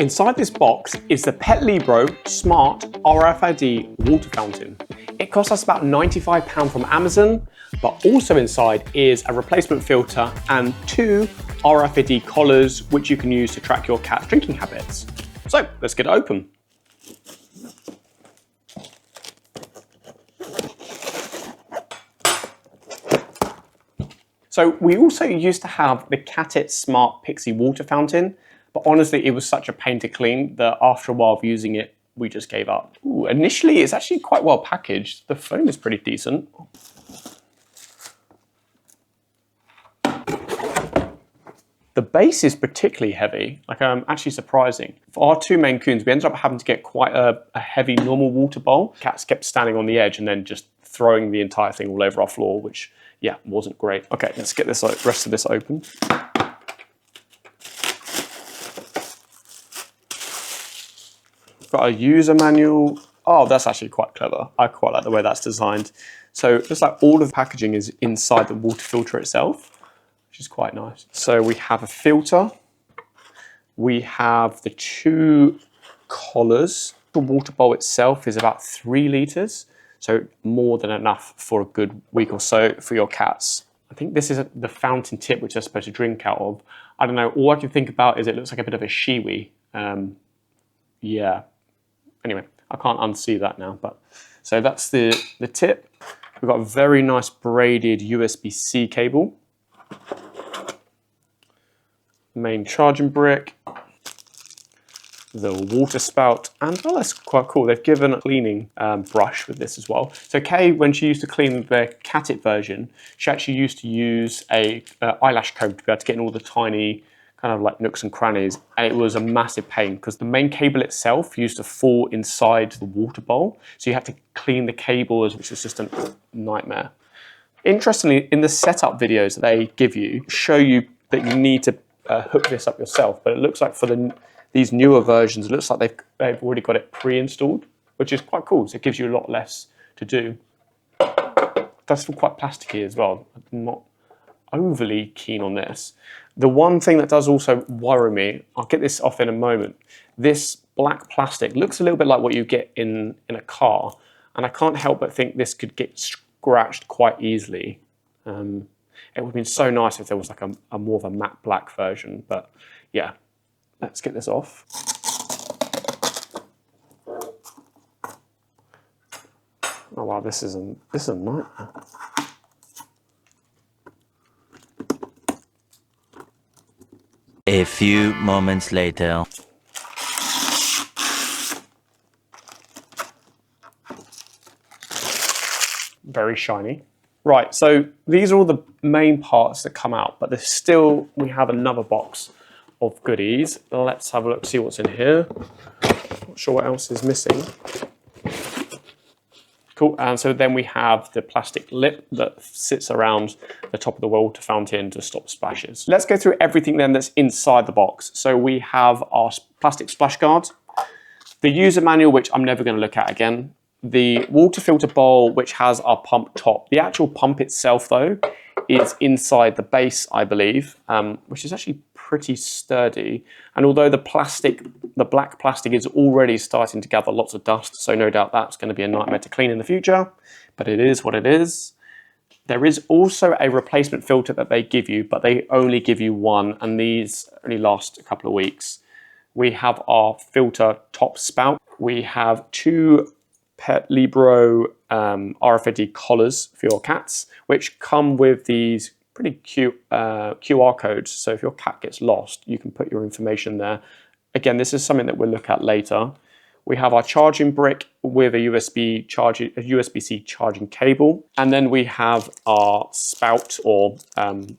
Inside this box is the Petlibro Smart RFID water fountain. It cost us about £95 from Amazon, but also inside is a replacement filter and 2 RFID collars which you can use to track your cat's drinking habits. So let's get it open. So we also used to have the Cat Smart Pixie water fountain, but honestly it was such a pain to clean that after a while of using it, we just gave up. Ooh, initially it's actually quite well packaged. The foam is pretty decent. The base is particularly heavy, actually surprising. For our 2 Maine Coons, we ended up having to get quite a heavy normal water bowl. Cats kept standing on the edge and then just throwing the entire thing all over our floor, which, yeah, wasn't great. Okay, let's get this rest of this open. Got a user manual. Oh, that's actually quite clever. I quite like the way that's designed. So just like all of the packaging is inside the water filter itself, which is quite nice. So we have a filter. We have the 2 collars. The water bowl itself is about 3 litres. So more than enough for a good week or so for your cats. I think this is the fountain tip which they're supposed to drink out of. I don't know, all I can think about is it looks like a bit of a shiwi. Yeah. Anyway, I can't unsee that now, but so that's the tip. We've got a very nice braided USB-C cable. Main charging brick. The water spout, and oh, that's quite cool. They've given a cleaning brush with this as well. So Kay, when she used to clean the Cat version, she actually used to use a eyelash comb to be able to get in all the tiny kind of like nooks and crannies, and it was a massive pain because the main cable itself used to fall inside the water bowl, so you had to clean the cables, which was just a nightmare. Interestingly, in the setup videos that they give you, show you that you need to hook this up yourself, but it looks like for these newer versions, it looks like they've already got it pre-installed, which is quite cool, so it gives you a lot less to do. It does feel quite plasticky as well. I'm not overly keen on this. The one thing that does also worry me, I'll get this off in a moment, this black plastic looks a little bit like what you get in a car, and I can't help but think this could get scratched quite easily. It would have been so nice if there was like a more of a matte black version, but yeah, let's get this off. Oh wow, this is a nightmare. A few moments later. Very shiny. Right, so these are all the main parts that come out, but there's still, we have another box of goodies. Let's have a look, see what's in here. Not sure what else is missing. Cool, and so then we have the plastic lip that sits around the top of the water fountain to stop splashes. Let's go through everything then that's inside the box. So we have our plastic splash guards, the user manual, which I'm never going to look at again, the water filter bowl, which has our pump top. The actual pump itself, though, is inside the base, I believe, which is actually pretty sturdy. And although the black plastic is already starting to gather lots of dust, so no doubt that's going to be a nightmare to clean in the future, but it is what it is. There is also a replacement filter that they give you, but they only give you one, and these only last a couple of weeks. We have our filter top spout. We have 2 Petlibro RFID collars for your cats, which come with these pretty cute QR codes. So if your cat gets lost, you can put your information there. Again, this is something that we'll look at later. We have our charging brick with a USB-C charging cable. And then we have our spout or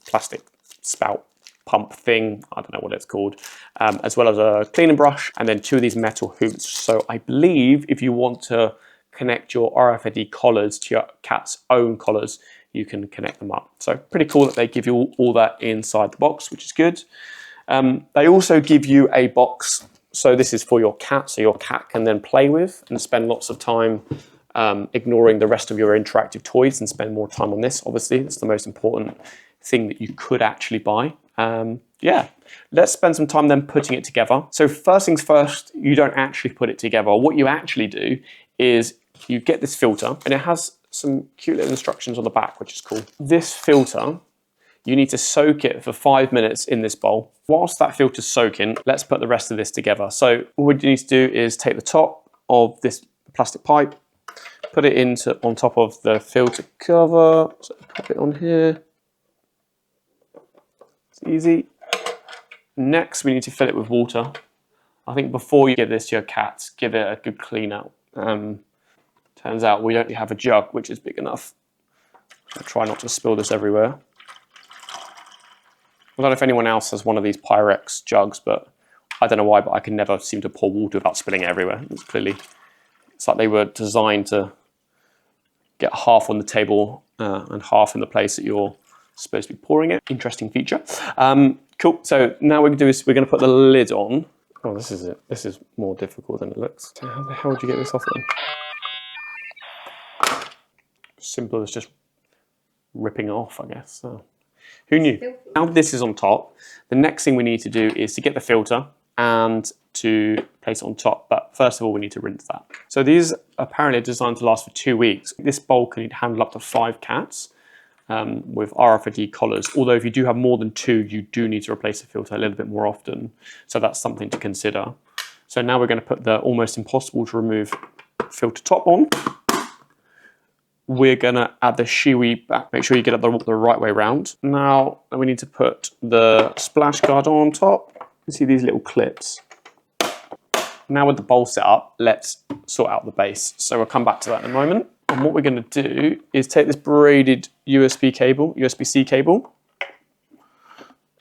plastic spout pump thing, I don't know what it's called, as well as a cleaning brush, and then 2 of these metal hoops. So I believe if you want to connect your RFID collars to your cat's own collars, you can connect them up. So pretty cool that they give you all that inside the box, which is good. They also give you a box. So this is for your cat, so your cat can then play with and spend lots of time ignoring the rest of your interactive toys and spend more time on this. Obviously, it's the most important thing that you could actually buy. Yeah, let's spend some time then putting it together. So first things first, you don't actually put it together. What you actually do is you get this filter, and it has some cute little instructions on the back, which is cool. This filter, you need to soak it for 5 minutes in this bowl. Whilst that filter's soaking, let's put the rest of this together. So what you need to do is take the top of this plastic pipe, put it on top of the filter cover, so pop it on here. It's easy. Next, we need to fill it with water. I think before you give this to your cats, give it a good clean out. Turns out we don't have a jug which is big enough. I'll try not to spill this everywhere. I don't know if anyone else has one of these Pyrex jugs, but I don't know why, but I can never seem to pour water without spilling it everywhere. It's like they were designed to get half on the table and half in the place that you're supposed to be pouring it. Interesting feature. Cool. So now we're going to do is we're going to put the lid on. Oh, this is it. This is more difficult than it looks. So how the hell do you get this off then? Simple as just ripping off, I guess. So, who knew? Now this is on top. The next thing we need to do is to get the filter and to place it on top. But first of all, we need to rinse that. So these apparently are designed to last for 2 weeks. This bowl can handle up to 5 cats. With RFID collars. Although if you do have more than 2, you do need to replace the filter a little bit more often. So that's something to consider. So now we're going to put the almost impossible to remove filter top on. We're going to add the shiwi back. Make sure you get it the right way around. Now we need to put the splash guard on top. You see these little clips. Now with the bowl set up, let's sort out the base. So we'll come back to that in a moment. And what we're going to do is take this braided USB-C cable,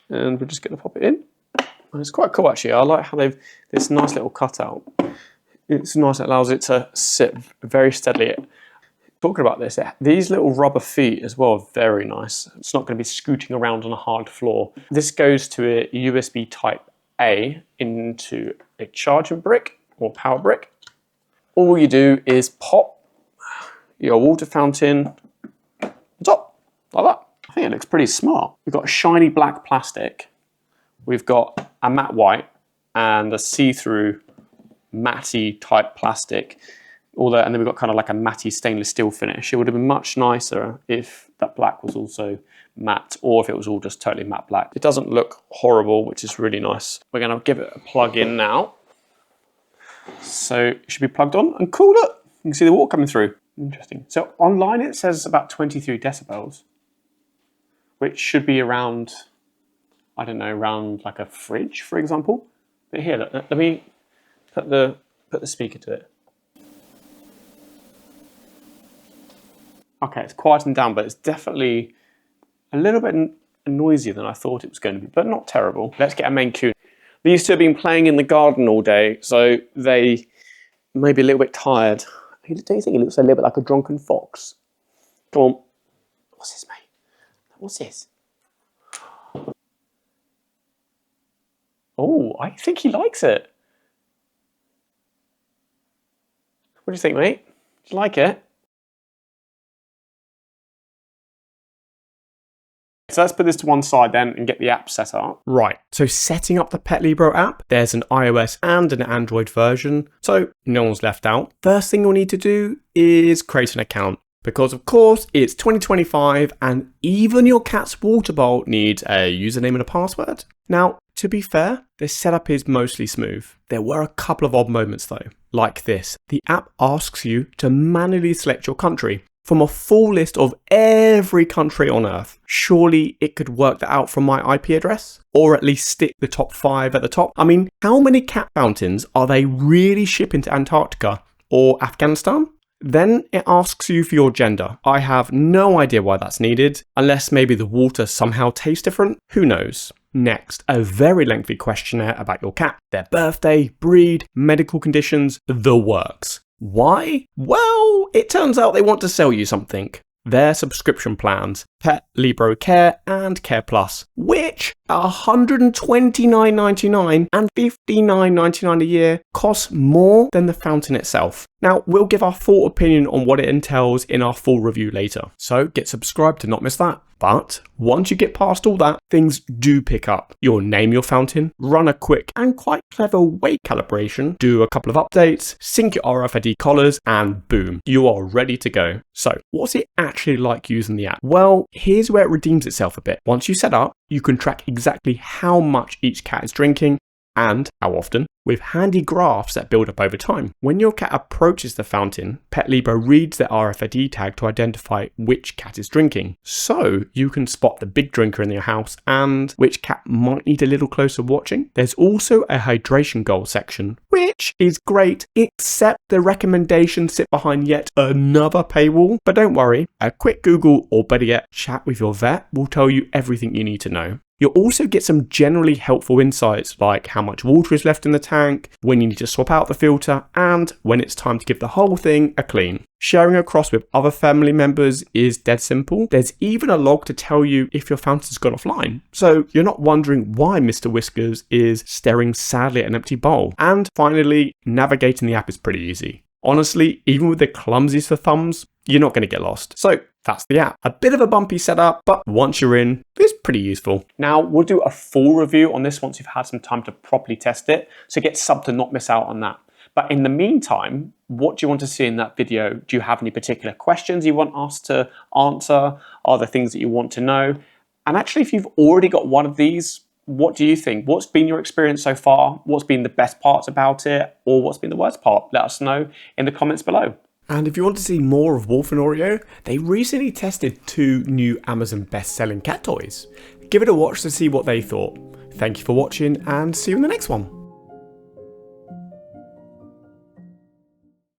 and we're just going to pop it in. And it's quite cool actually. I like how they've this nice little cutout. It's nice. It allows it to sit very steadily. Talking about this, these little rubber feet as well are very nice. It's not going to be scooting around on a hard floor. This goes to a USB Type A into a charging brick or power brick. All you do is pop your water fountain on top, like that. I think it looks pretty smart. We've got shiny black plastic. We've got a matte white and a see-through matty type plastic. And then we've got kind of like a matty stainless steel finish. It would have been much nicer if that black was also matte, or if it was all just totally matte black. It doesn't look horrible, which is really nice. We're gonna give it a plug in now. So it should be plugged on, and cool, look, you can see the water coming through. Interesting. So online it says about 23 decibels, which should be around, I don't know, around like a fridge, for example. But here, look, let me put the speaker to it. Okay, it's quieting down, but it's definitely a little bit noisier than I thought it was going to be, but not terrible. Let's get a Maine Coon. These two have been playing in the garden all day, so they may be a little bit tired. Don't you think he looks a little bit like a drunken fox? Come on. What's this, mate? What's this? Oh, I think he likes it. What do you think, mate? Do you like it? So let's put this to one side then and get the app set up. Right, so setting up the Petlibro app, there's an iOS and an Android version, so no one's left out. First thing you'll need to do is create an account, because of course it's 2025 and even your cat's water bowl needs a username and a password. Now, to be fair, this setup is mostly smooth. There were a couple of odd moments though, like this. The app asks you to manually select your country from a full list of every country on Earth. Surely it could work that out from my IP address? Or at least stick the top 5 at the top? I mean, how many cat fountains are they really shipping to Antarctica or Afghanistan? Then it asks you for your gender. I have no idea why that's needed, unless maybe the water somehow tastes different. Who knows? Next, a very lengthy questionnaire about your cat, their birthday, breed, medical conditions, the works. Why? Well, it turns out they want to sell you something. Their subscription plans. Petlibro Care and Care Plus, which at $129.99 and $59.99 a year costs more than the fountain itself. Now, we'll give our full opinion on what it entails in our full review later, so get subscribed to not miss that. But once you get past all that, things do pick up. You'll name your fountain, run a quick and quite clever weight calibration, do a couple of updates, sync your RFID collars, and boom, you are ready to go. So what's it actually like using the app? Well, here's where it redeems itself a bit. Once you set up, you can track exactly how much each cat is drinking and how often, with handy graphs that build up over time. When your cat approaches the fountain, Petlibro reads the RFID tag to identify which cat is drinking. So you can spot the big drinker in your house and which cat might need a little closer watching. There's also a hydration goal section, which is great, except the recommendations sit behind yet another paywall. But don't worry, a quick Google or better yet, chat with your vet will tell you everything you need to know. You'll also get some generally helpful insights like how much water is left in the tank, when you need to swap out the filter, and when it's time to give the whole thing a clean. Sharing across with other family members is dead simple. There's even a log to tell you if your fountain's gone offline, so you're not wondering why Mr. Whiskers is staring sadly at an empty bowl. And finally, navigating the app is pretty easy. Honestly, even with the clumsiest of thumbs, you're not going to get lost. So that's the app. A bit of a bumpy setup, but once you're in, it's pretty useful. Now, we'll do a full review on this once you've had some time to properly test it, so get subbed to not miss out on that. But in the meantime, what do you want to see in that video? Do you have any particular questions you want us to answer? Are there things that you want to know? And actually, if you've already got one of these, what do you think? What's been your experience so far? What's been the best parts about it? Or what's been the worst part? Let us know in the comments below. And if you want to see more of Wolf and Oreo, they recently tested 2 new Amazon best-selling cat toys. Give it a watch to see what they thought. Thank you for watching and see you in the next one.